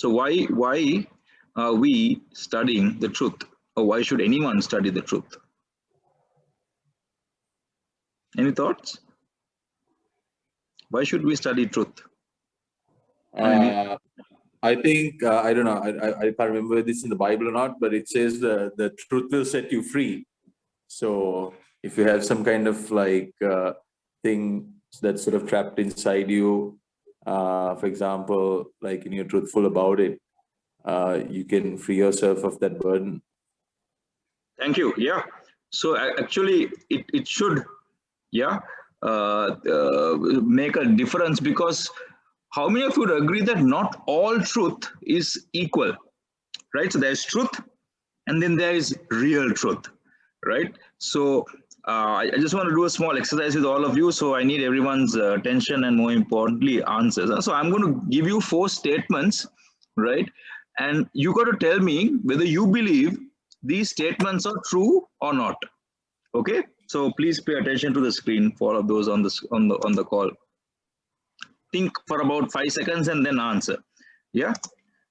So why are we studying the truth, or why should anyone study the truth? Any thoughts? Why should we study truth? I think, I don't know, I can't remember this in the Bible or not, but it says the truth will set you free. So if you have some kind of like thing that's sort of trapped inside you, for example, like, and you're truthful about it, you can free yourself of that burden. Thank you. Yeah. So actually, it should, yeah, make a difference, because how many of you would agree that not all truth is equal, right? So there's truth, and then there is real truth, right? So I just want to do a small exercise with all of you. So I need everyone's attention, and more importantly, answers. So I'm going to give you 4 statements, right? And you got to tell me whether you believe these statements are true or not. Okay? So please pay attention to the screen for all of those on the call. Think for about 5 seconds and then answer. Yeah,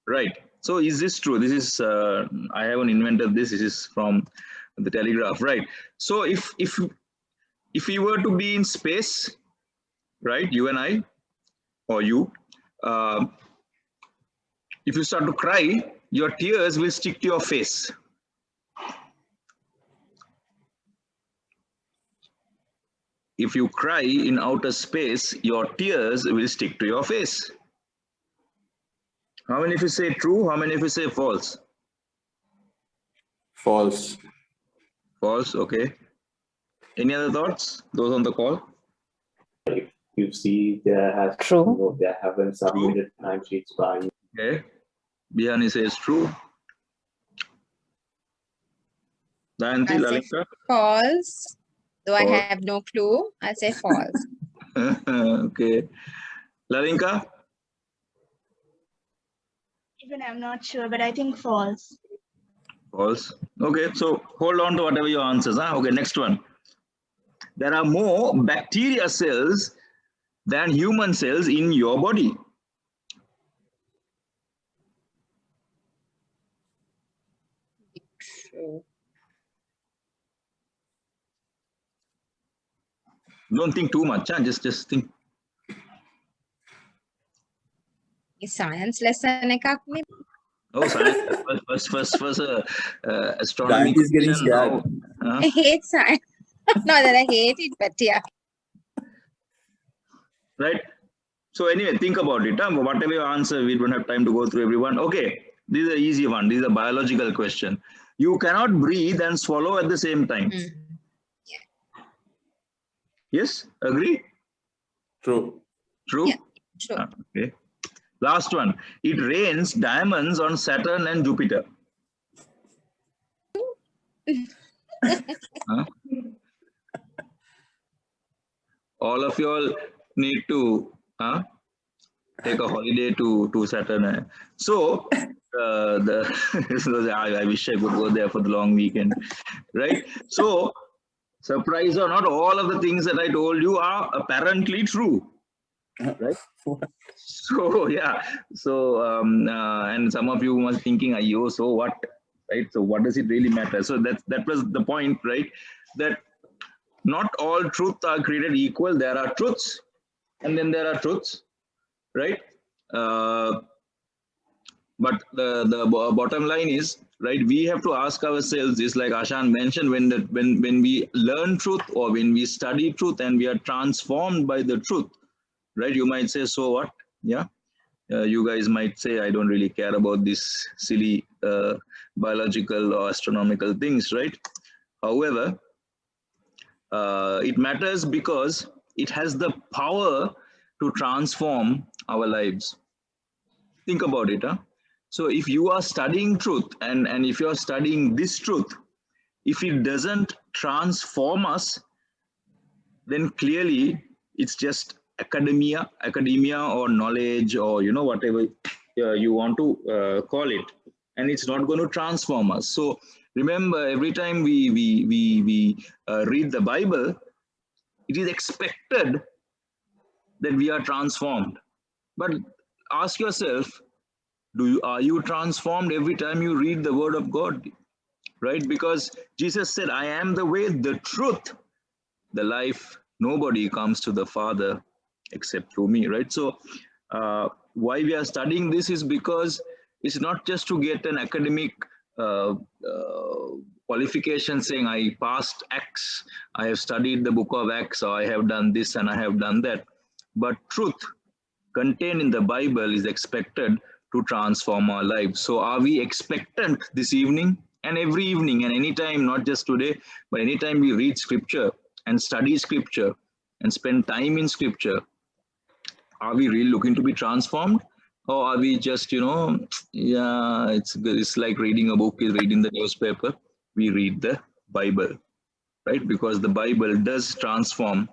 right. So is this true? This is I haven't invented this. This is from the Telegraph, right? So if we were to be in space, right, you and I, or you, if you start to cry, your tears will stick to your face. If you cry in outer space, your tears will stick to your face. How many of you say true? How many of you say false? False. False, okay. Any other thoughts? Those on the call? If you see there has True. they haven't submitted time sheets by you. Okay. Bihani says true. Dayanti, I say Lalika? false. Though I False. have no clue, I say false. Okay. Lalinka? Even I'm not sure, but I think false. False. Okay, so hold on to whatever your answers. Huh? Okay, next one. There are more bacteria cells than human cells in your body. True. Don't think too much. Huh? Just think. Science lesson එකක් නේ. Oh, science. First astronomy. Diet is getting question. scared. Huh? I hate science. Not that I hate it, but yeah. Right. So anyway, think about it. Huh? Whatever your answer, we don't have time to go through everyone. Okay, this is an easy one. This is a biological question. You cannot breathe and swallow at the same time. Mm. Yes, agree? True. True? Yeah. True. Okay. Last one. It rains diamonds on Saturn and Jupiter. Huh? All of you all need to take a holiday to Saturn. So I wish I could go there for the long weekend, right? So surprise or not, all of the things that I told you are apparently true, right? So yeah, so and some of you must be thinking, "Ayo, so what?" Right? So what does it really matter? So that was the point, right? That not all truths are created equal. There are truths, and then there are truths, right? But the bottom line is, right, we have to ask ourselves this, like Ashan mentioned, when we learn truth or when we study truth and we are transformed by the truth, right? You might say, so what? Yeah. You guys might say, I don't really care about this silly biological or astronomical things, right? However, it matters because it has the power to transform our lives. Think about it. Huh? So if you are studying truth and if you are studying this truth, if it doesn't transform us, then clearly it's just academia or knowledge, or whatever you want to call it, and it's not going to transform us. So remember, every time we read the Bible, it is expected that we are transformed. But ask yourself, Are you transformed every time you read the word of God? Right? Because Jesus said, I am the way, the truth, the life. Nobody comes to the Father except through me, right? So why we are studying this is because it's not just to get an academic qualification saying I passed X, I have studied the book of Acts, or I have done this and I have done that. But truth contained in the Bible is expected to transform our lives. So are we expectant this evening and every evening and anytime, not just today, but anytime we read scripture and study scripture and spend time in scripture, are we really looking to be transformed? Or are we just, yeah, it's like reading a book, is reading the newspaper. We read the Bible, right? Because the Bible does transform.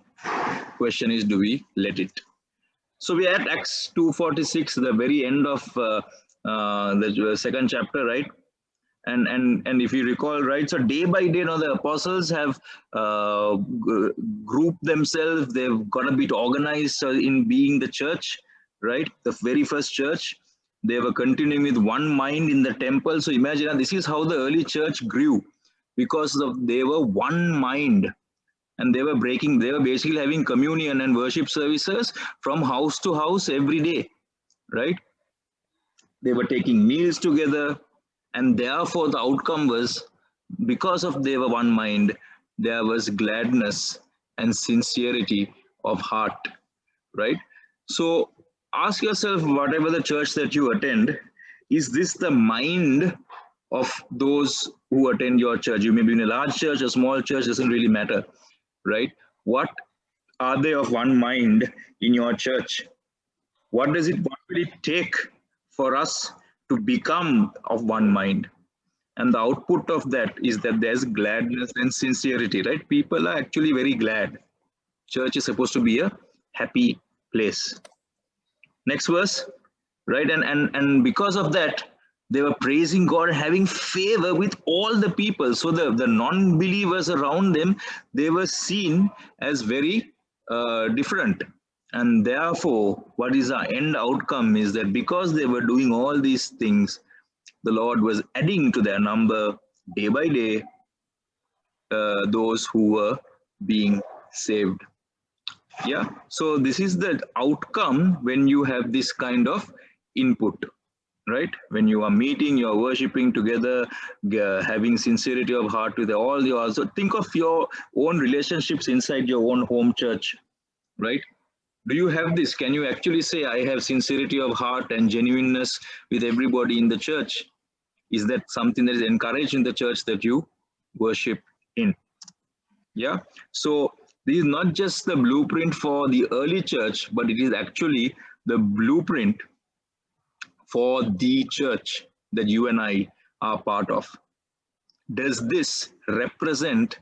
Question is, do we let it? So we are at Acts 2:46, the very end of the second chapter, right? And if you recall, right, so day by day, the apostles have grouped themselves. They've got a bit organized in being the church, right? The very first church. They were continuing with one mind in the temple. So imagine, this is how the early church grew, because they were one mind. And they were basically having communion and worship services from house to house every day, right? They were taking meals together, and therefore the outcome was, because of they were one mind, there was gladness and sincerity of heart, right? So ask yourself, whatever the church that you attend, is this the mind of those who attend your church? You may be in a large church, a small church, doesn't really matter, right? What are they of one mind in your church? What will it take for us to become of one mind? And the output of that is that there's gladness and sincerity, right? People are actually very glad. Church is supposed to be a happy place. Next verse, right? And because of that, they were praising God, having favor with all the people. So the non-believers around them, they were seen as very different. And therefore, what is our end outcome is that because they were doing all these things, the Lord was adding to their number day by day those who were being saved. Yeah, so this is the outcome when you have this kind of input, right? When you are meeting, you are worshiping together, having sincerity of heart with all your. So think of your own relationships inside your own home church, right? Do you have this? Can you actually say, I have sincerity of heart and genuineness with everybody in the church? Is that something that is encouraged in the church that you worship in? Yeah. So this is not just the blueprint for the early church, but it is actually the blueprint for the church that you and I are part of. Does this represent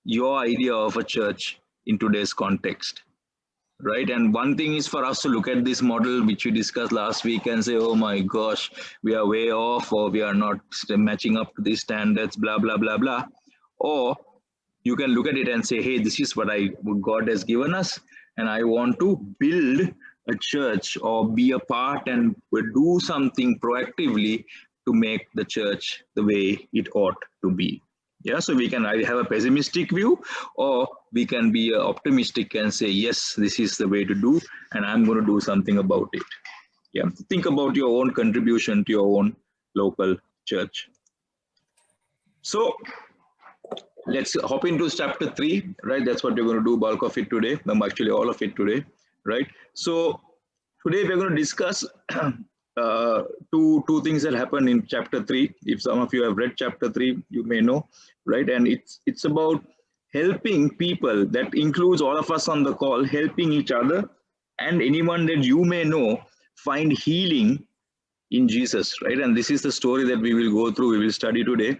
your idea of a church in today's context? Right? And one thing is for us to look at this model, which we discussed last week, and say, oh my gosh, we are way off, or we are not matching up to these standards, blah, blah, blah, blah. Or you can look at it and say, hey, this is what God has given us, and I want to build a church or be a part and do something proactively to make the church the way it ought to be. Yeah, so we can either have a pessimistic view, or we can be optimistic and say, yes, this is the way to do, and I'm going to do something about it. Yeah, think about your own contribution to your own local church. So let's hop into chapter 3, right? That's what we're going to do, bulk of it today, actually all of it today, right? So today we're going to discuss two things that happen in chapter 3. If some of you have read chapter 3, you may know, right? And it's about helping people. That includes all of us on the call, helping each other and anyone that you may know find healing in Jesus, right? And this is the story that we will go through, we will study today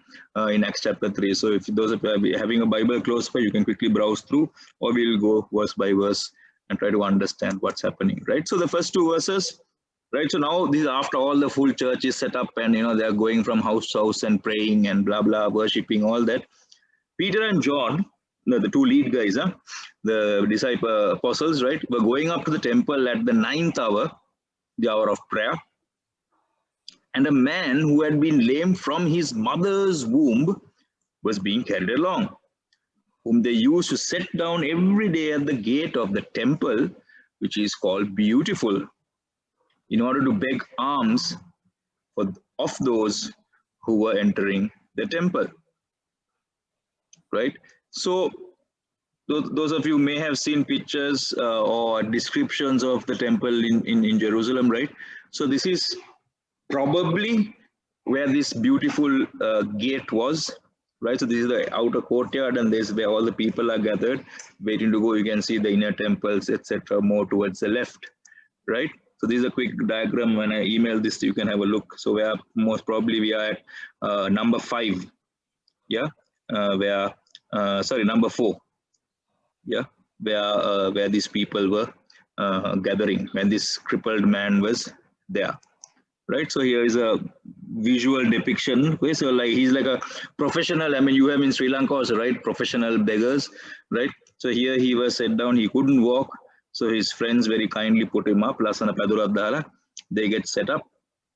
in Acts chapter 3. So if those are having a Bible close by, you can quickly browse through, or we'll go verse by verse and try to understand what's happening, right? So the first two verses, right? So now this is after all the full church is set up, and they are going from house to house and praying and blah, blah, worshipping, all that. Peter and John, the two lead guys, the disciple apostles, right, were going up to the temple at the 9th hour, the hour of prayer. and a man who had been lame from his mother's womb was being carried along, whom they used to set down every day at the gate of the temple, which is called Beautiful, in order to beg alms of those who were entering the temple. Right? So those of you may have seen pictures or descriptions of the temple in Jerusalem, right? So this is probably where this beautiful gate was, right? So this is the outer courtyard, and this is where all the people are gathered, waiting to go. You can see the inner temples, etc., more towards the left, right? So this is a quick diagram. When I email this, you can have a look. So we are most probably we are at number 5, yeah, number 4, yeah, where these people were gathering when this crippled man was there. Right, so here is a visual depiction. Okay, so like he's like a professional. I mean, you have in Sri Lanka also, right? Professional beggars, right? So here he was set down. He couldn't walk, so his friends very kindly put him up. Lasana Paduradala. They get set up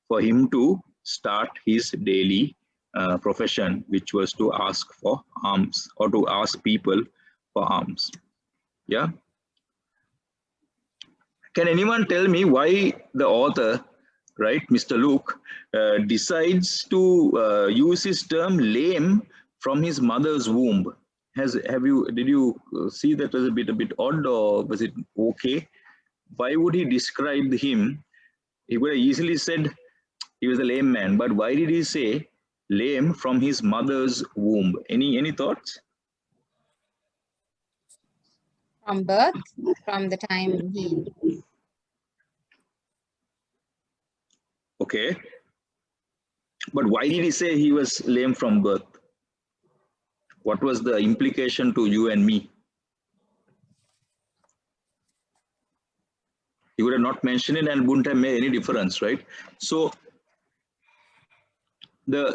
for him to start his daily profession, which was to ask for alms or to ask people for alms. Yeah. Can anyone tell me why the author, right, Mr. Luke, decides to use his term lame from his mother's womb? Did you see that as a bit odd, or was it okay? Why would he describe him? He would have easily said he was a lame man, but why did he say lame from his mother's womb? Any thoughts? From birth, from the time he. Okay. But why did he say he was lame from birth? What was the implication to you and me? He would have not mentioned it and wouldn't have made any difference, right? So the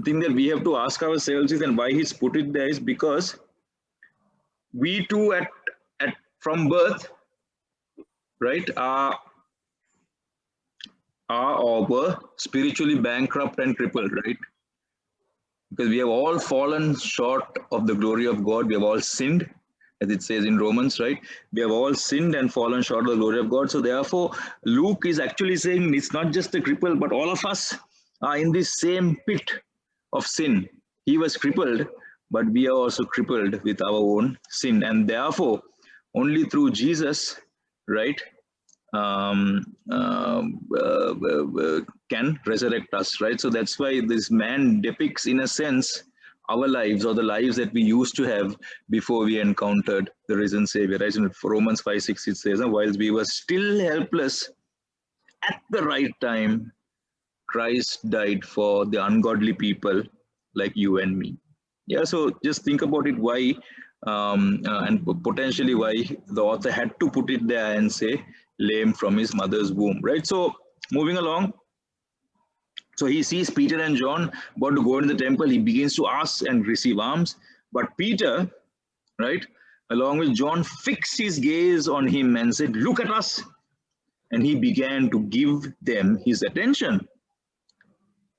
thing that we have to ask ourselves is, and why he's put it there, is because we too from birth, right, are or were spiritually bankrupt and crippled, right? Because we have all fallen short of the glory of God. We have all sinned, as it says in Romans, right? We have all sinned and fallen short of the glory of God. So therefore, Luke is actually saying it's not just the cripple, but all of us are in this same pit of sin. He was crippled, but we are also crippled with our own sin. And therefore, only through Jesus, right, can resurrect us, right? So that's why this man depicts, in a sense, our lives, or the lives that we used to have before we encountered the risen Savior, right? In Romans 5:6 it says, whilst we were still helpless, at the right time, Christ died for the ungodly people like you and me. Yeah, so just think about it, why and potentially why the author had to put it there and say lame from his mother's womb, right? So moving along, so he sees Peter and John about to go into the temple. He begins to ask and receive alms, but Peter, right, along with John, fixed his gaze on him and said, "Look at us." And he began to give them his attention,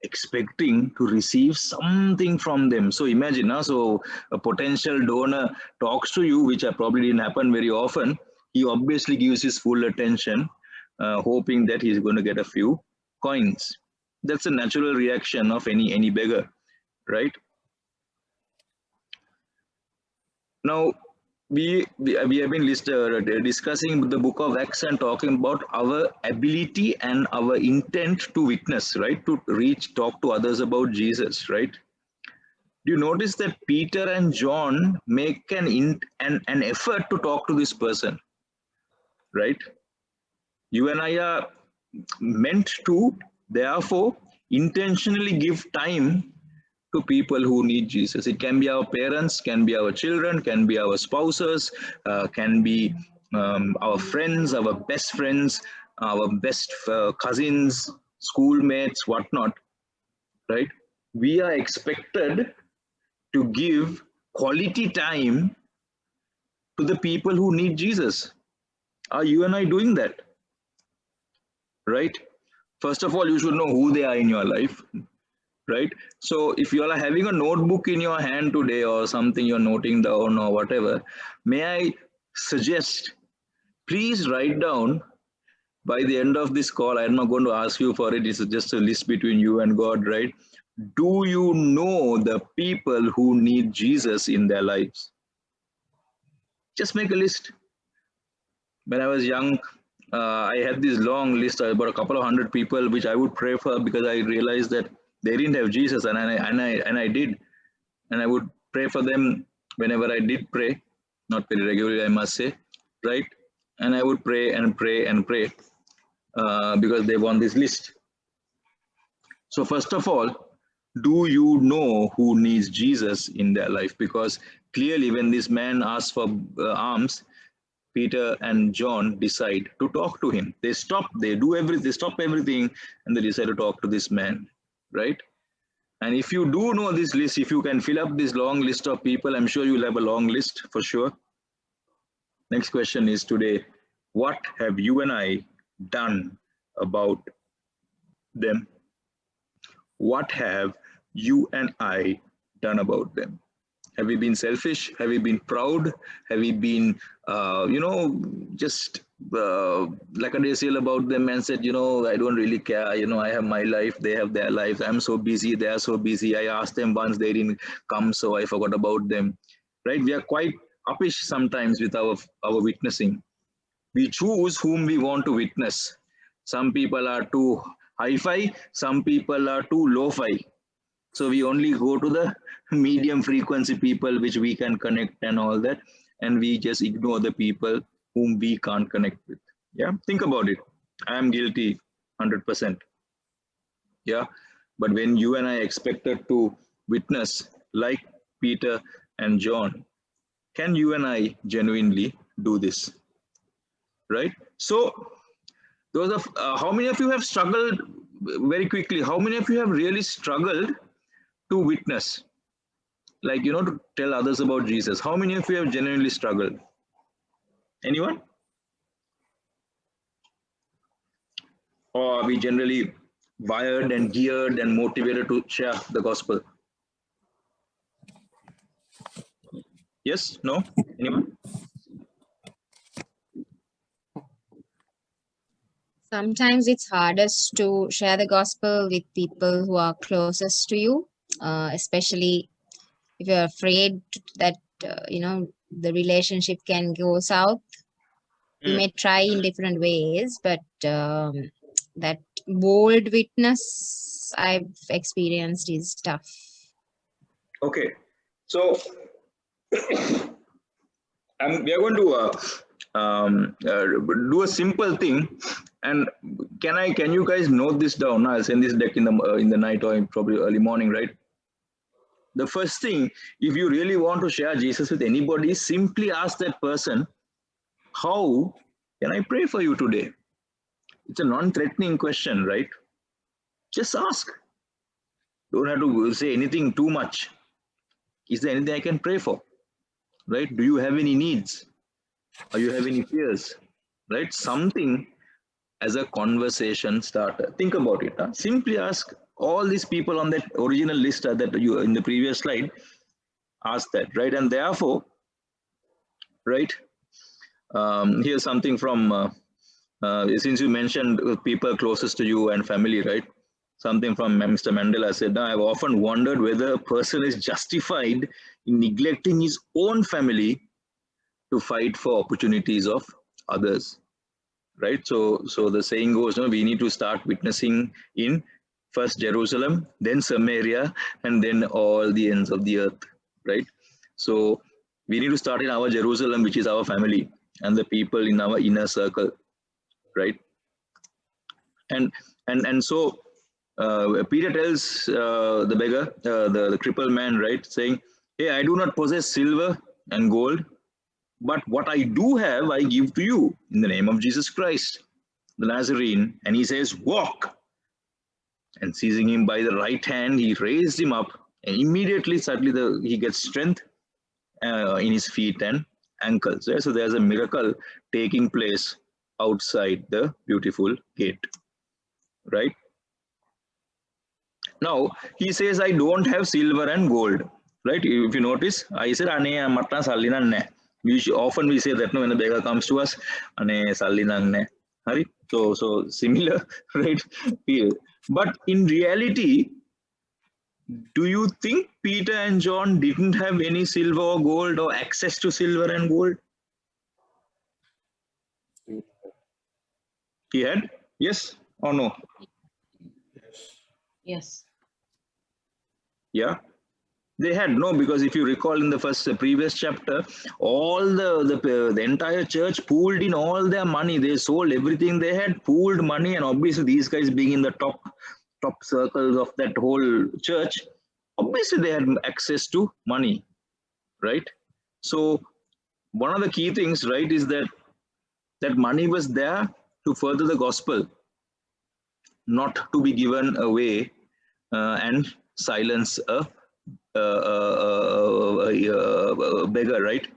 expecting to receive something from them. So imagine, so a potential donor talks to you, which probably didn't happen very often. He obviously gives his full attention, hoping that he's going to get a few coins. That's a natural reaction of any beggar, right? Now, we have been discussing the book of Acts and talking about our ability and our intent to witness, right? To talk to others about Jesus, right? Do you notice that Peter and John make an effort to talk to this person, right? You and I are meant to, therefore, intentionally give time to people who need Jesus. It can be our parents, can be our children, can be our spouses, can be our friends, our best friends, our best cousins, schoolmates, whatnot, right? We are expected to give quality time to the people who need Jesus. Are you and I doing that? right? First of all, you should know who they are in your life, right? So if you are having a notebook in your hand today or something you're noting down or whatever, may I suggest, please write down by the end of this call. I'm not going to ask you for it. It's just a list between you and God, right? Do you know the people who need Jesus in their lives? Just make a list. When I was young, I had this long list of about a couple of hundred people which I would pray for, because I realized that they didn't have Jesus, and I did, and I would pray for them whenever I did pray, not very regularly, I must say, right? And I would pray and pray and pray because they were on this list. So first of all, do you know who needs Jesus in their life? Because clearly, when this man asks for alms, Peter and John decide to talk to him. They stop everything, and they decide to talk to this man, right? And if you do know this list, if you can fill up this long list of people, I'm sure you'll have a long list for sure. Next question is today, what have you and I done about them? What have you and I done about them? Have we been selfish? Have we been proud? Have we been, just lackadaisical about them and said, I don't really care. I have my life. They have their life. I'm so busy. They are so busy. I asked them once, they didn't come, so I forgot about them. Right? We are quite uppish sometimes with our witnessing. We choose whom we want to witness. Some people are too hi-fi. Some people are too lo-fi. So we only go to the medium frequency people which we can connect and all that, and we just ignore the people whom we can't connect with. Yeah, think about it. I am guilty 100%. Yeah, but when you and I expected to witness like Peter and John, can you and I genuinely do this? Right? So those of how many of you have struggled, very quickly, how many of you have really struggled to witness, like, to tell others about Jesus? How many of you have genuinely struggled? Anyone? Or are we generally wired and geared and motivated to share the gospel? Yes? No? Anyone? Sometimes it's hardest to share the gospel with people who are closest to you, especially if you're afraid that, the relationship can go south. You may try in different ways, but that bold witness I've experienced is tough. Okay. So we are going to do a simple thing, and can you guys note this down? I'll send this deck in the night or probably early morning, right? The first thing, if you really want to share Jesus with anybody, simply ask that person, how can I pray for you today? It's a non-threatening question, right? Just ask. Don't have to say anything too much. Is there anything I can pray for? Right? Do you have any needs? Or you have any fears? Right? Something as a conversation starter. Think about it. Huh? Simply ask all these people on that original list that you in the previous slide. Ask that, right? And therefore, right? Here's something from since you mentioned people closest to you and family, right? Something from Mr. Mandela said, I've often wondered whether a person is justified in neglecting his own family to fight for opportunities of others, right? So the saying goes, we need to start witnessing in first Jerusalem, then Samaria, and then all the ends of the earth, right? So we need to start in our Jerusalem, which is our family and the people in our inner circle, right? And so Peter tells the beggar, the crippled man, right, saying, hey, I do not possess silver and gold, but what I do have, I give to you in the name of Jesus Christ, the Nazarene. And he says, walk. And seizing him by the right hand, he raised him up, and immediately, suddenly, he gets strength in his feet and ankles. Right? So there's a miracle taking place outside the beautiful gate. right? Now he says, I don't have silver and gold, right? If you notice, I said, Ane matna salina ne. Often we say that no, when the beggar comes to us, Ane salina ne. Hari? So similar, right? But in reality, do you think Peter and John didn't have any silver or gold or access to silver and gold? He had? Yes or no? Yes. Yeah, they had. No, because if you recall in the previous chapter, all the entire church pooled in all their money. They sold everything they had, pooled money, and obviously these guys being in the top circles of that whole church, obviously they had access to money, right? So one of the key things, right, is that money was there to further the gospel, not to be given away and silence a beggar, right?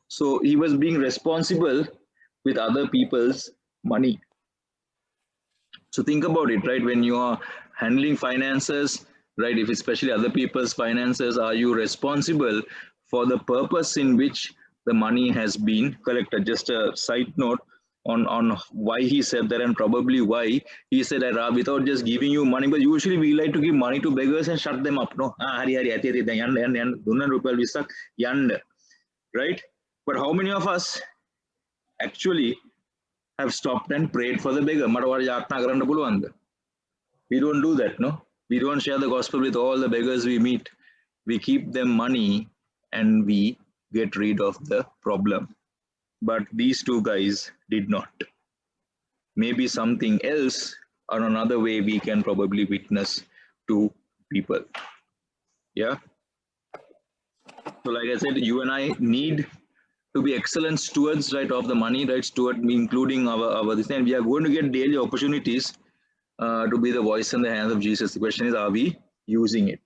So he was being responsible with other people's money. So think about it, right? When you are handling finances, right? If especially other people's finances, are you responsible for the purpose in which the money has been collected? Just a side note on why he said that, and probably why he said that without just giving you money. But usually we like to give money to beggars and shut them up. No, right? But how many of us actually have stopped and prayed for the beggar? We don't do that, no? We don't share the gospel with all the beggars we meet. We keep them money and we get rid of the problem. But these two guys did not. Maybe something else or another way we can probably witness to people. Yeah. So like I said, you and I need to be excellent stewards, right, of the money, right, steward, including our this, and we are going to get daily opportunities to be the voice in the hands of Jesus. The question is, are we using it?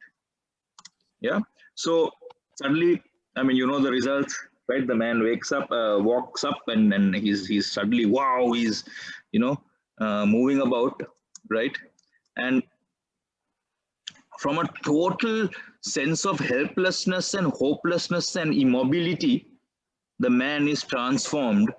Yeah. So suddenly, I mean, you know the results, right? The man wakes up, walks up, and he's suddenly, wow, he's, you know, moving about, right? And from a total sense of helplessness and hopelessness and immobility, the man is transformed.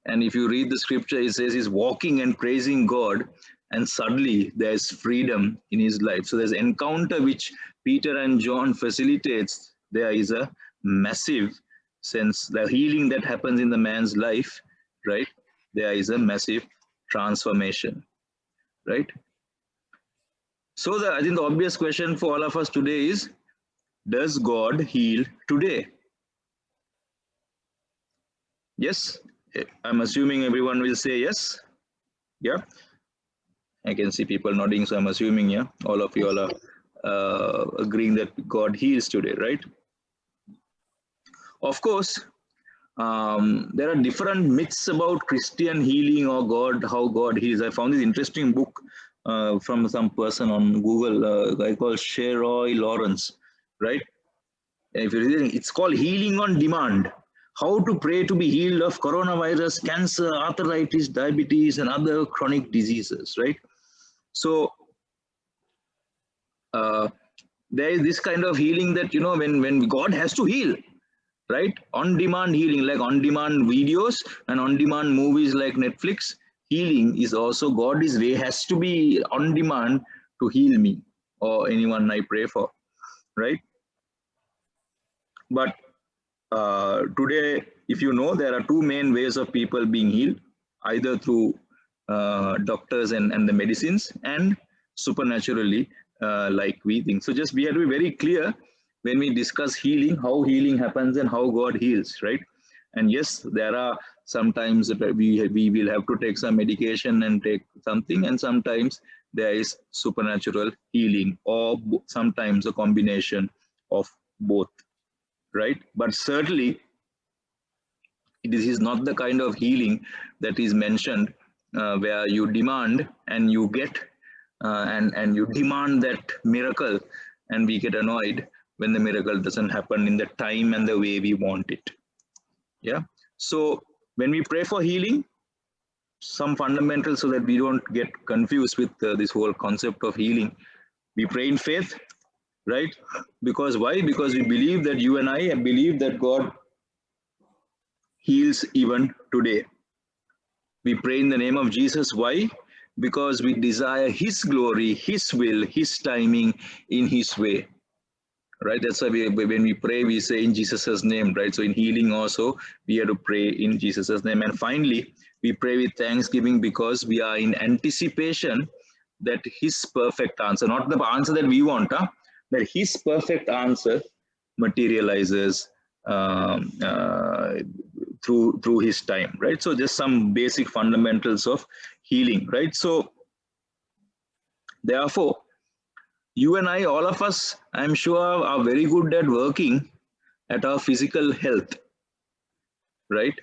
And if you read the scripture, it says he's walking and praising God, and suddenly there's freedom in his life. So there's encounter which Peter and John facilitates. There is a massive sense, the healing that happens in the man's life, right? There is a massive transformation, right? So I think the obvious question for all of us today is, does God heal today? Yes, I'm assuming everyone will say yes. Yeah, I can see people nodding, so I'm assuming, yeah, all of you all are agreeing that God heals today, right? Of course, there are different myths about Christian healing or God, how God heals. I found this interesting book from some person on Google, a guy called Sheroy Lawrence, right? If you're reading, it's called Healing on Demand. How to pray to be healed of coronavirus, cancer, arthritis, diabetes, and other chronic diseases, right? So there is this kind of healing that, you know, when God has to heal, right? On-demand healing, like on-demand videos and on-demand movies like Netflix. Healing is also, God has to be on demand to heal me or anyone I pray for, right? But today, if you know, there are two main ways of people being healed, either through doctors and the medicines, and supernaturally, like we think. So just we have to be very clear when we discuss healing, how healing happens and how God heals, right? And yes, there are sometimes that we will have to take some medication and take something, and sometimes there is supernatural healing, or sometimes a combination of both, right? But certainly, this is not the kind of healing that is mentioned where you demand and you get and you demand that miracle, and we get annoyed when the miracle doesn't happen in the time and the way we want it. Yeah. So when we pray for healing, some fundamentals so that we don't get confused with this whole concept of healing. We pray in faith, right? Because why? Because we believe that you and I believe that God heals even today. We pray in the name of Jesus. Why? Because we desire His glory, His will, His timing, in His way. Right? That's why when we pray, we say in Jesus' name, right? So in healing also, we have to pray in Jesus' name. And finally, we pray with thanksgiving because we are in anticipation that His perfect answer, not the answer that we want, that His perfect answer materializes through His time, right? So just some basic fundamentals of healing, right? So therefore, you and I, all of us, I'm sure, are very good at working at our physical health, right?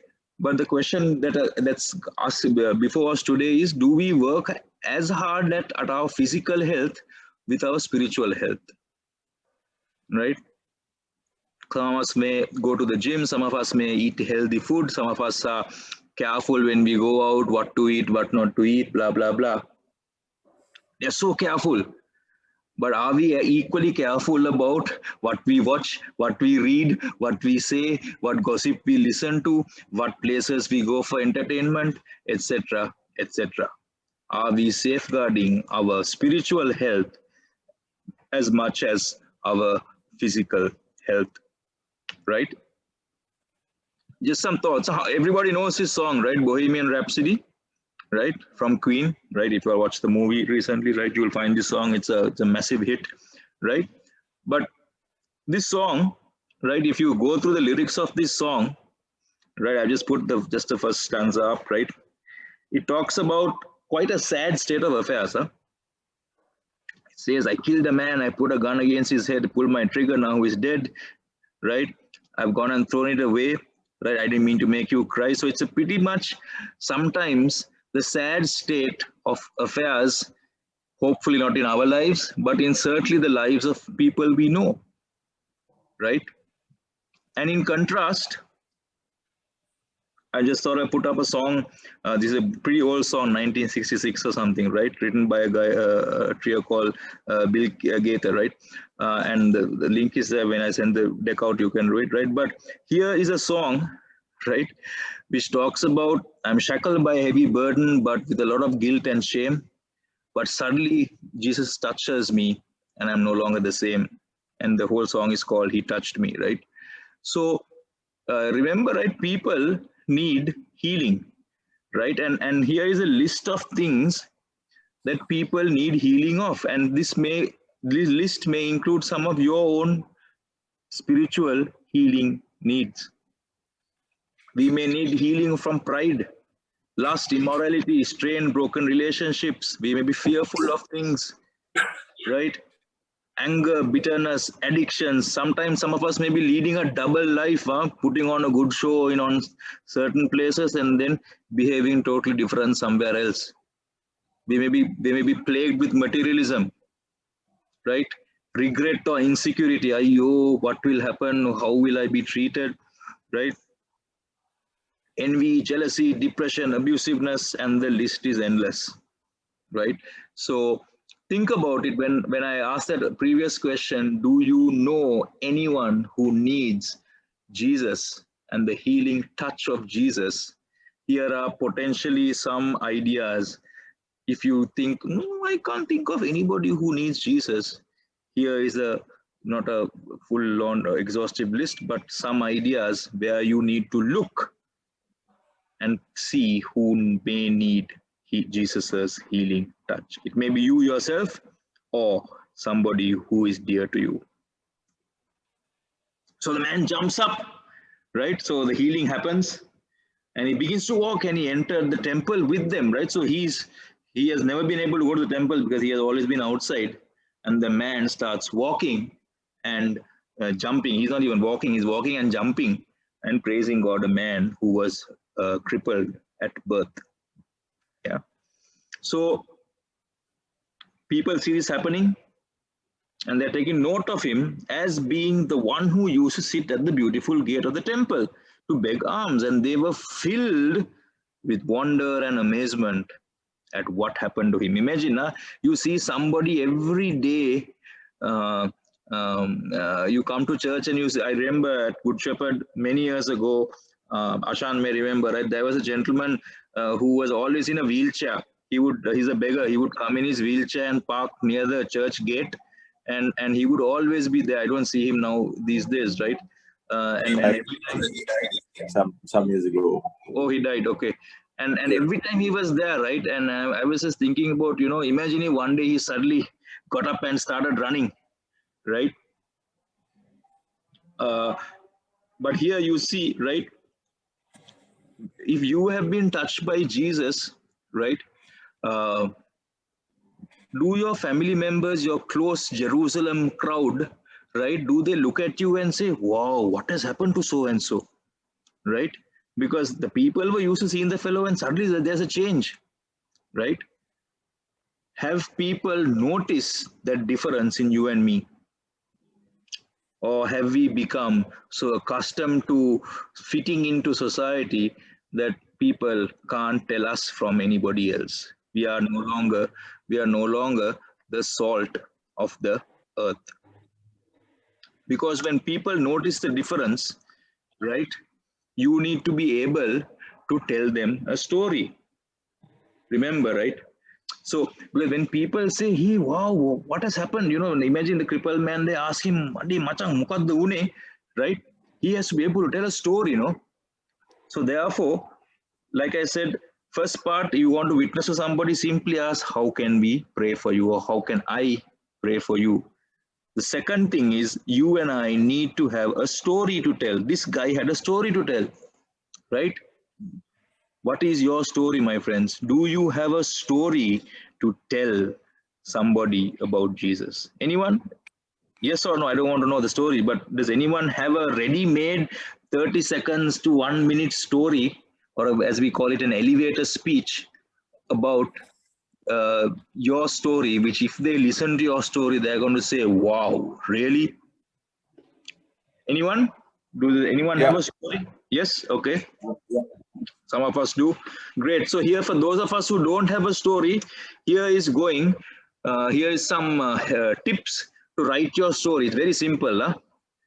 But the question that's asked before us today is, do we work as hard at our physical health with our spiritual health, right? Some of us may go to the gym, some of us may eat healthy food, some of us are careful when we go out, what to eat, what not to eat, blah, blah, blah. They're so careful. But are we equally careful about what we watch, what we read, what we say, what gossip we listen to, what places we go for entertainment, etc., etc.? Are we safeguarding our spiritual health as much as our physical health, right? Just some thoughts. Everybody knows this song, right? Bohemian Rhapsody, right? From Queen, right? If you watched the movie recently, right, you will find this song. It's a massive hit, right? But this song, right, if you go through the lyrics of this song, right, I just put just the first stanza up, right? It talks about quite a sad state of affairs. It says, I killed a man, I put a gun against his head, pulled my trigger, now he's dead, right? I've gone and thrown it away, right? I didn't mean to make you cry. So it's a pretty much sometimes the sad state of affairs, hopefully not in our lives, but in certainly the lives of people we know, right? And in contrast, I just thought I'd put up a song. This is a pretty old song, 1966 or something, right? Written by a guy, a trio called Bill Gaither, right? And the link is there. When I send the deck out, you can read, right? But here is a song, right, which talks about, I'm shackled by a heavy burden, but with a lot of guilt and shame. But suddenly, Jesus touches me, and I'm no longer the same. And the whole song is called He Touched Me, right? So remember, right, people need healing, right? And here is a list of things that people need healing of, and this list may include some of your own spiritual healing needs. We may need healing from pride, lust, immorality, strained, broken relationships. We may be fearful of things, right? Anger, bitterness, addictions. Sometimes some of us may be leading a double life, putting on a good show on certain places and then behaving totally different somewhere else. They may be plagued with materialism, right? Regret or insecurity. Ayyo, what will happen? How will I be treated, right? Envy, jealousy, depression, abusiveness, and the list is endless, right? So think about it. When I asked that previous question, do you know anyone who needs Jesus and the healing touch of Jesus? Here are potentially some ideas. If you think, no, I can't think of anybody who needs Jesus, here is not a full-on exhaustive list, but some ideas where you need to look and see who may need Jesus's healing touch. It may be you yourself or somebody who is dear to you. So the man jumps up, right? So the healing happens and he begins to walk and he entered the temple with them, right? So he has never been able to go to the temple because he has always been outside. And the man starts walking and jumping. He's not even walking, he's walking and jumping and praising God, a man who was crippled at birth. Yeah. So people see this happening and they're taking note of him as being the one who used to sit at the beautiful gate of the temple to beg alms, and they were filled with wonder and amazement at what happened to him. Imagine, you see somebody every day. You come to church and you see, I remember at Good Shepherd many years ago, Ashan may remember, right? There was a gentleman who was always in a wheelchair. He's a beggar. He would come in his wheelchair and park near the church gate, and he would always be there. I don't see him now these days, right? And every time, some years ago. oh, he died. Okay. And every time he was there, right? And I was just thinking about, imagine if one day he suddenly got up and started running, right? But here you see, right? If you have been touched by Jesus, right? Do your family members, your close Jerusalem crowd, right? Do they look at you and say, wow, what has happened to so and so, right? Because the people were used to seeing the fellow and suddenly there's a change, right? Have people noticed that difference in you and me? Or have we become so accustomed to fitting into society that people can't tell us from anybody else? We are no longer the salt of the earth. Because when people notice the difference, right, you need to be able to tell them a story. Remember, right? So when people say, hey, wow, what has happened? Imagine the crippled man, they ask him, right? He has to be able to tell a story, So therefore, like I said, first part, you want to witness to somebody, simply ask, how can we pray for you? Or how can I pray for you? The second thing is, you and I need to have a story to tell. This guy had a story to tell, right? What is your story, my friends? Do you have a story to tell somebody about Jesus? Anyone? Yes or no? I don't want to know the story, but does anyone have a ready-made 30 seconds to 1 minute story, or as we call it, an elevator speech about your story, which if they listen to your story, they're going to say, wow, really? Anyone? Anyone have a story? Yes? Okay. Some of us do. Great. So here, for those of us who don't have a story, here is some tips to write your story. It's very simple.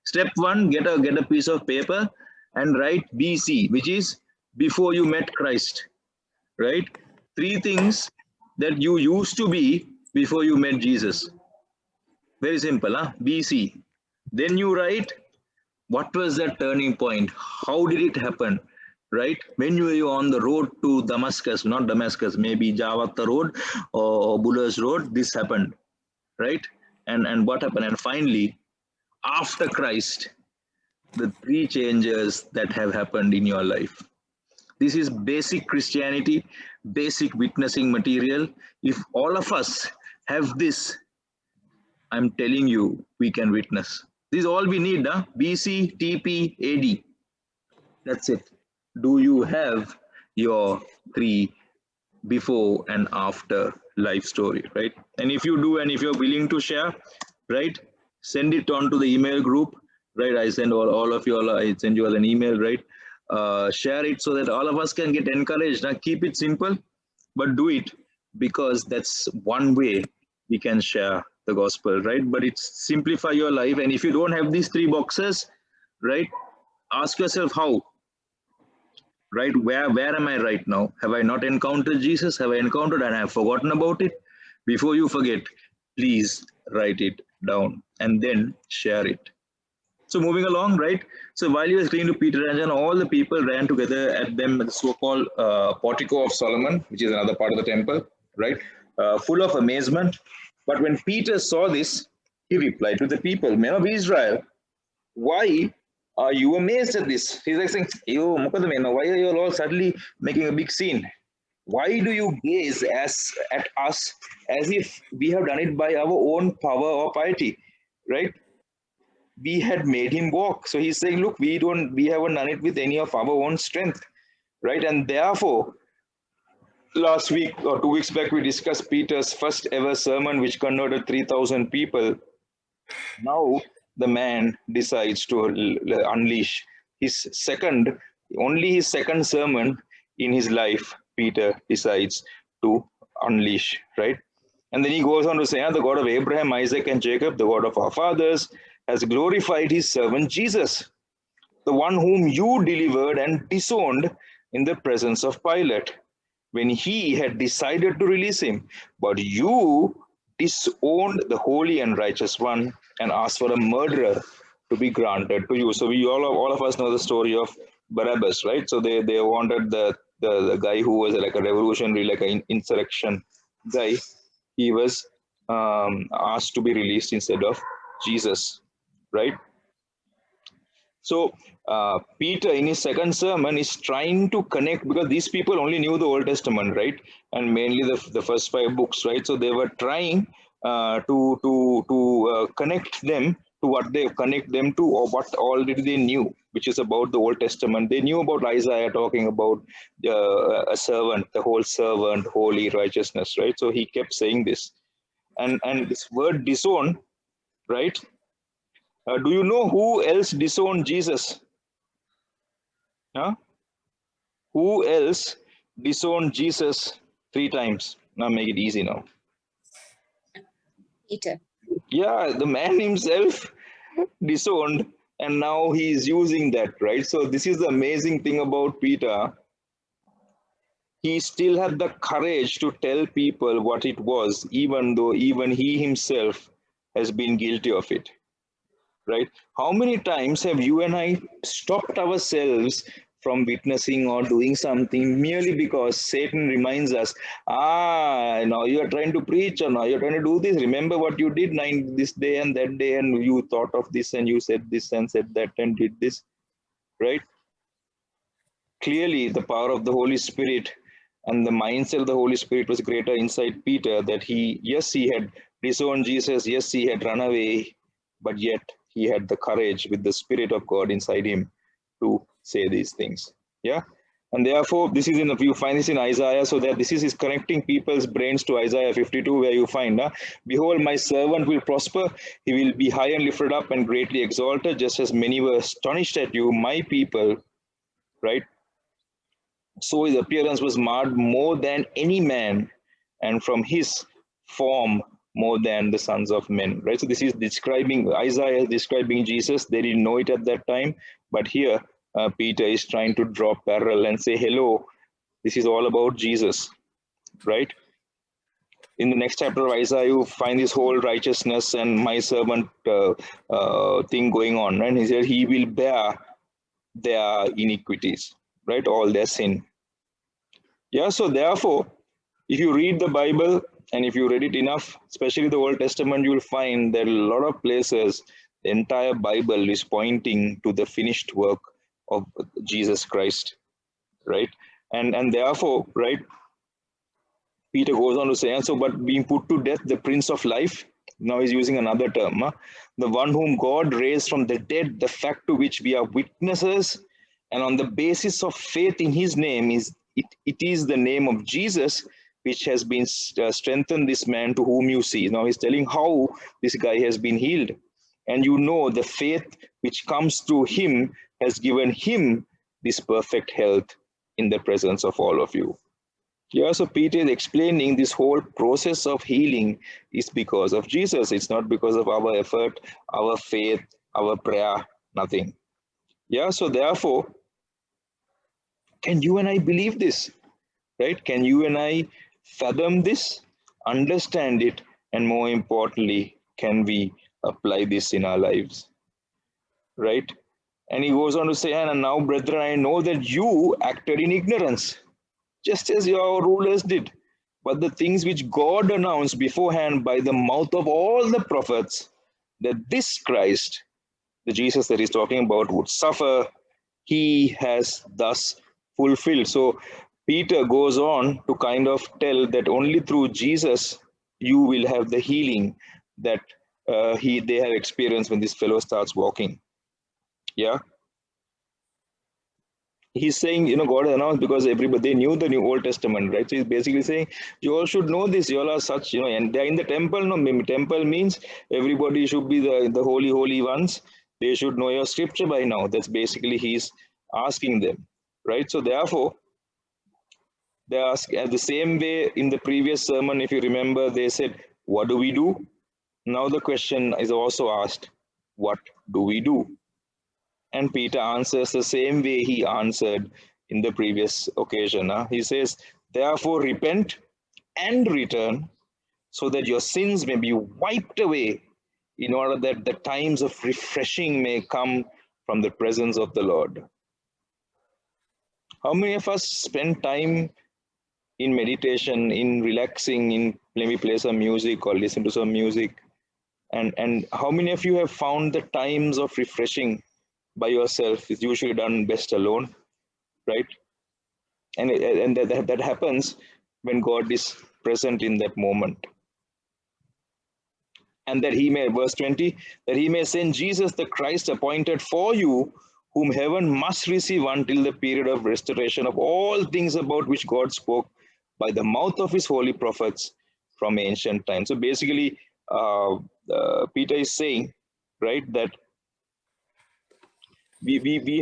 Step one, get a piece of paper and write BC, which is before you met Christ, right? 3 things that you used to be before you met Jesus. Very simple, BC. Then you write, what was that turning point? How did it happen? Right? When you were on the road to Damascus, not Damascus, maybe Javatta Road or Buller's Road, this happened, right? And what happened? And finally, after Christ, the 3 changes that have happened in your life. This is basic Christianity, basic witnessing material. If all of us have this, I'm telling you, we can witness. This is all we need, BC, TP, AD. That's it. Do you have your 3 before and after life story, right? And if you do, and if you're willing to share, right, send it on to the email group, right? I send all of you all, I send you all an email, right? Share it so that all of us can get encouraged. Now keep it simple, but do it, because that's one way we can share the gospel, right? But it's simplify your life. And if you don't have these 3 boxes, right, ask yourself how. Right? Where am I right now? Have I not encountered Jesus? Have I encountered and I have forgotten about it? Before you forget, please write it down and then share it. So moving along, right? So while he was clinging to Peter and John, all the people ran together at them at the so-called portico of Solomon, which is another part of the temple, right? Full of amazement. But when Peter saw this, he replied to the people, men of Israel, why are you amazed at this? He's like saying, why are you all suddenly making a big scene? Why do you gaze at us as if we have done it by our own power or piety, right? We had made him walk. So he's saying, look, we haven't done it with any of our own strength, right? And therefore, last week or 2 weeks back, we discussed Peter's first ever sermon, which converted 3,000 people. Now, the man decides to unleash his second sermon in his life Peter decides to unleash, right? And then he goes on to say, the God of Abraham, Isaac, and Jacob, the God of our fathers, has glorified his servant Jesus, the one whom you delivered and disowned in the presence of Pilate, when he had decided to release him. But you disowned the holy and righteous one and asked for a murderer to be granted to you. So we all of us know the story of Barabbas, right? So they wanted the guy who was like a revolutionary, like an insurrection guy. He was asked to be released instead of Jesus, right? So Peter in his second sermon is trying to connect, because these people only knew the Old Testament, right? And mainly the first 5 books, right? So they were trying to connect them to what they connect them to, or what already they knew, which is about the Old Testament. They knew about Isaiah talking about a servant, the whole servant, holy righteousness, right? So he kept saying this. And this word disown, right? Do you know who else disowned Jesus? Huh? Who else disowned Jesus 3 times? Now make it easy now. Peter. Yeah, the man himself disowned, and now he is using that, right? So this is the amazing thing about Peter. He still had the courage to tell people what it was, even though even he himself has been guilty of it. Right? How many times have you and I stopped ourselves from witnessing or doing something merely because Satan reminds us, now you are trying to preach, or now you're trying to do this. Remember what you did this day and that day, and you thought of this and you said this and said that and did this, right? Clearly, the power of the Holy Spirit and the mindset of the Holy Spirit was greater inside Peter, that he had disowned Jesus, yes, he had run away, but yet he had the courage with the Spirit of God inside him to say these things. Yeah. And therefore, this is you find this in Isaiah, so that this is connecting people's brains to Isaiah 52, where you find, behold, my servant will prosper. He will be high and lifted up and greatly exalted, just as many were astonished at you, my people, right? So his appearance was marred more than any man, and from his form more than the sons of men, right? So this is describing, Isaiah is describing Jesus. They didn't know it at that time, but here Peter is trying to draw parallel and say, hello, this is all about Jesus, right? In the next chapter of Isaiah, you find this whole righteousness and my servant thing going on, right? He said he will bear their iniquities, right? All their sin. Yeah, so therefore, if you read the Bible, and if you read it enough, especially the Old Testament, you will find that a lot of places, the entire Bible is pointing to the finished work of Jesus Christ, right? And therefore, right, Peter goes on to say, and so, but being put to death, the Prince of Life, now he's using another term, the one whom God raised from the dead, the fact to which we are witnesses, and on the basis of faith in his name, it is the name of Jesus which has been strengthened this man to whom you see. Now he's telling how this guy has been healed. And you know the faith which comes through him has given him this perfect health in the presence of all of you. Yeah, so Peter is explaining this whole process of healing is because of Jesus. It's not because of our effort, our faith, our prayer, nothing. Yeah, so therefore, can you and I believe this? Right? Can you and I fathom this, understand it, and more importantly, can we apply this in our lives? Right? And he goes on to say, and now, brethren, I know that you acted in ignorance, just as your rulers did. But the things which God announced beforehand by the mouth of all the prophets, that this Christ, the Jesus that he's talking about, would suffer, he has thus fulfilled. So Peter goes on to kind of tell that only through Jesus you will have the healing that they have experienced when this fellow starts walking. Yeah. He's saying, God announced because everybody, they knew the New Old Testament, right? So he's basically saying, you all should know this. You all are such, and they're in the temple. No, temple means everybody should be the holy ones. They should know your scripture by now. That's basically he's asking them, right? So therefore, They ask the same way in the previous sermon, if you remember, they said, what do we do? Now the question is also asked, what do we do? And Peter answers the same way he answered in the previous occasion. He says, therefore repent and return, so that your sins may be wiped away, in order that the times of refreshing may come from the presence of the Lord. How many of us spend time in meditation, in relaxing, in maybe play some music or listen to some music? And how many of you have found the times of refreshing by yourself? Is usually done best alone, right? And that happens when God is present in that moment. And that he may, verse 20, that he may send Jesus the Christ appointed for you, whom heaven must receive until the period of restoration of all things about which God spoke by the mouth of his holy prophets from ancient times. So basically, Peter is saying, right, that we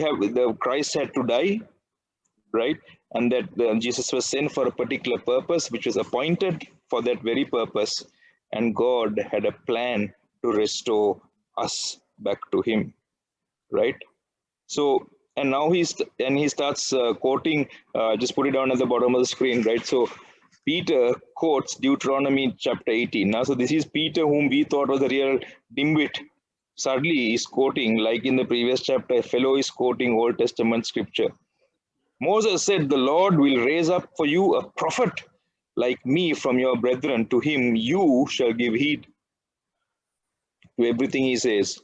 have, the Christ had to die, right, and that Jesus was sent for a particular purpose, which was appointed for that very purpose, and God had a plan to restore us back to him, right? So, and now he starts quoting, just put it down at the bottom of the screen, right? So Peter quotes Deuteronomy chapter 18. Now, so this is Peter, whom we thought was a real dimwit. Suddenly is quoting, like in the previous chapter, a fellow is quoting Old Testament scripture. Moses said, the Lord will raise up for you a prophet like me from your brethren. To him you shall give heed to everything he says.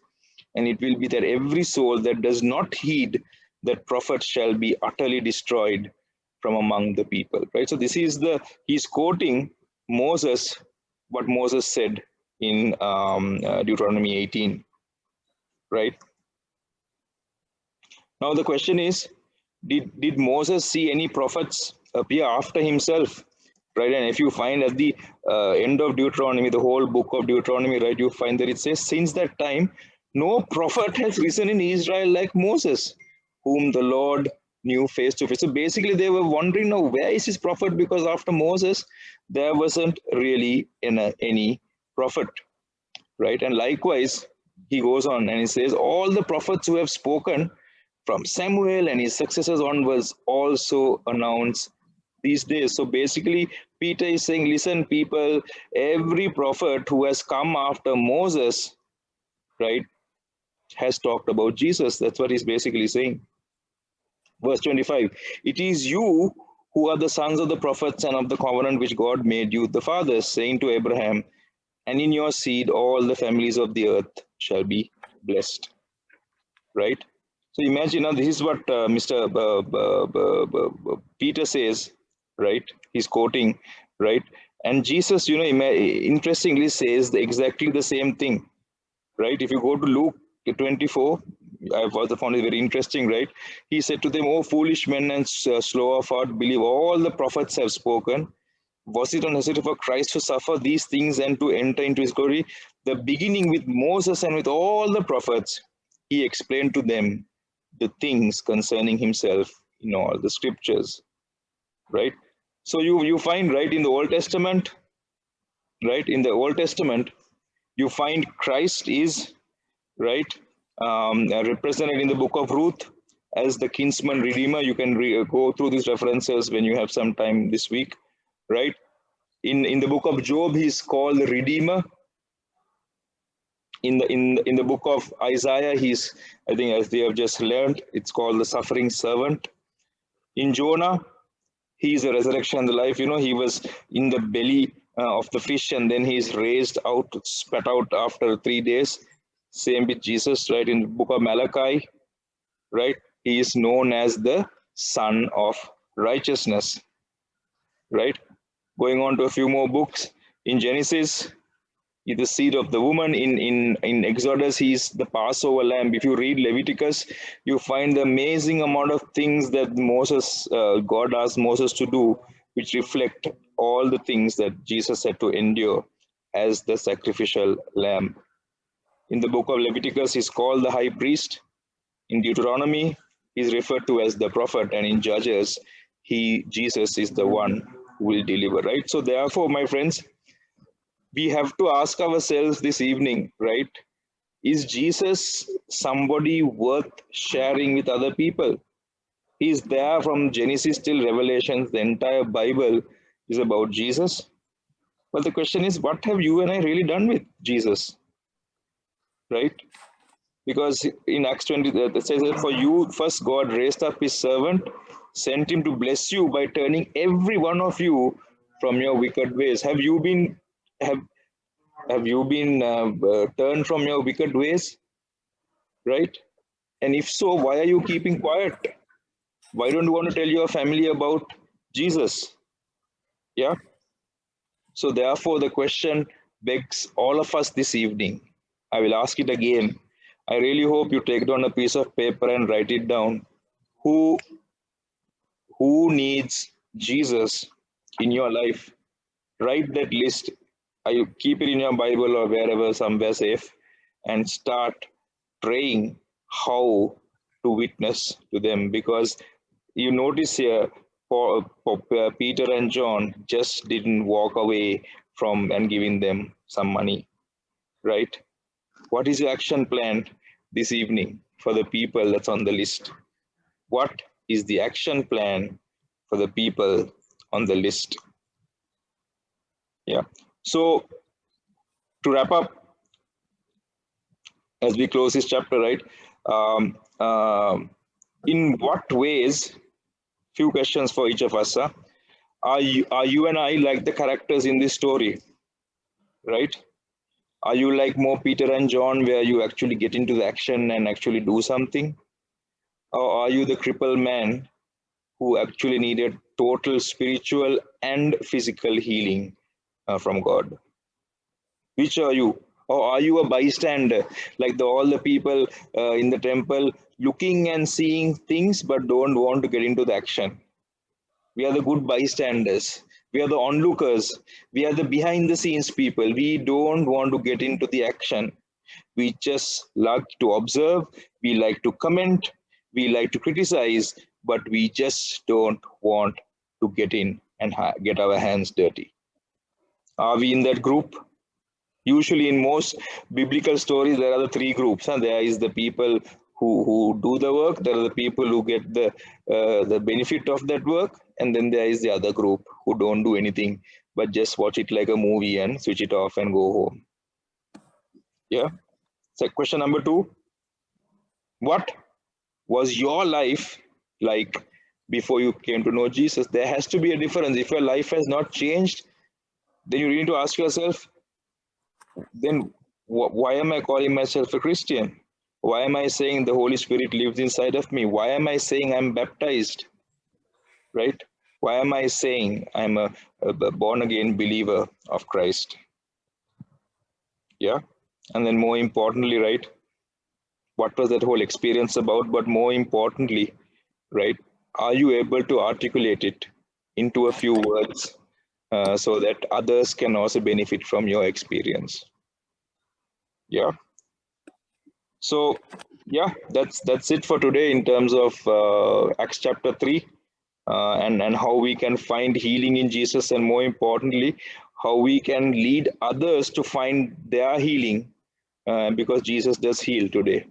And it will be that every soul that does not heed that prophet shall be utterly destroyed from among the people. Right? So this is he's quoting Moses, what Moses said in Deuteronomy 18. Right? Now the question is, did Moses see any prophets appear after himself? Right, and if you find at the end of Deuteronomy, the whole book of Deuteronomy, right, you find that it says, since that time, no prophet has risen in Israel like Moses, whom the Lord knew face to face. So basically, they were wondering, now, where is his prophet? Because after Moses, there wasn't really any prophet, right? And likewise, he goes on and he says, all the prophets who have spoken from Samuel and his successors onwards also announce these days. So basically, Peter is saying, listen, people, every prophet who has come after Moses, right, has talked about Jesus. That's what he's basically saying. Verse 25, it is you who are the sons of the prophets and of the covenant which God made you the fathers, saying to Abraham, and in your seed all the families of the earth shall be blessed. Right? So imagine, now this is what Mr. Peter says, right? He's quoting, right? And Jesus, interestingly says exactly the same thing, right? If you go to Luke 24, I've also found it very interesting, right? He said to them, "O foolish men and slow of heart, believe all the prophets have spoken. Was it necessary for Christ to suffer these things and to enter into his glory? The beginning with Moses and with all the prophets, he explained to them the things concerning himself in all the scriptures." Right? So you find, right, in the Old Testament, right, in the Old Testament, you find Christ is, right, represented in the book of Ruth as the kinsman redeemer. You can go through these references when you have some time this week, right? In the book of Job, he's called the redeemer. In the book of Isaiah, he's, I think, as they have just learned, it's called the suffering servant. In Jonah, he is the resurrection and the life. He was in the belly of the fish, and then he's raised out, spat out after 3 days. Same with Jesus, right? In the book of Malachi, right? He is known as the Son of Righteousness, right? Going on to a few more books. In Genesis, he's the seed of the woman. In Exodus, he's the Passover lamb. If you read Leviticus, you find the amazing amount of things that God asked Moses to do, which reflect all the things that Jesus had to endure as the sacrificial lamb. In the book of Leviticus, he's called the high priest. In Deuteronomy, he's referred to as the prophet. And in Judges, Jesus is the one who will deliver, right? So therefore, my friends, we have to ask ourselves this evening, right? Is Jesus somebody worth sharing with other people? He's there from Genesis till Revelations. The entire Bible is about Jesus. But the question is, what have you and I really done with Jesus? Right? Because in Acts 20, it says that for you, first God raised up his servant, sent him to bless you by turning every one of you from your wicked ways. Have you been turned from your wicked ways? Right? And if so, why are you keeping quiet? Why don't you want to tell your family about Jesus? Yeah. So therefore, the question begs all of us this evening. I will ask it again. I really hope you take down a piece of paper and write it down. Who needs Jesus in your life? Write that list. You keep it in your Bible or wherever, somewhere safe, and start praying how to witness to them. Because you notice here, Peter and John just didn't walk away from and giving them some money, right? What is your action plan this evening for the people that's on the list? What is the action plan for the people on the list? Yeah. So to wrap up, as we close this chapter, right? In what ways? Few questions for each of us. Huh? Are you and I like the characters in this story, right? Are you like more Peter and John, where you actually get into the action and actually do something? Or are you the crippled man who actually needed total spiritual and physical healing from God? Which are you? Or are you a bystander, like all the people in the temple looking and seeing things but don't want to get into the action? We are the good bystanders. We are the onlookers. We are the behind the scenes people. We don't want to get into the action. We just like to observe. We like to comment. We like to criticize, but we just don't want to get in and get our hands dirty. Are we in that group? Usually in most biblical stories, there are the three groups. There is the people who do the work. There are the people who get the benefit of that work. And then there is the other group who don't do anything, but just watch it like a movie and switch it off and go home. Yeah. So question number 2. What was your life like before you came to know Jesus? There has to be a difference. If your life has not changed, then you need to ask yourself, then why am I calling myself a Christian? Why am I saying the Holy Spirit lives inside of me? Why am I saying I'm baptized? Right? Why am I saying I'm a born again believer of Christ? Yeah. And then more importantly, right? What was that whole experience about? But more importantly, right? Are you able to articulate it into a few words so that others can also benefit from your experience? Yeah. So yeah, that's it for today in terms of Acts chapter 3 and how we can find healing in Jesus, and more importantly, how we can lead others to find their healing because Jesus does heal today.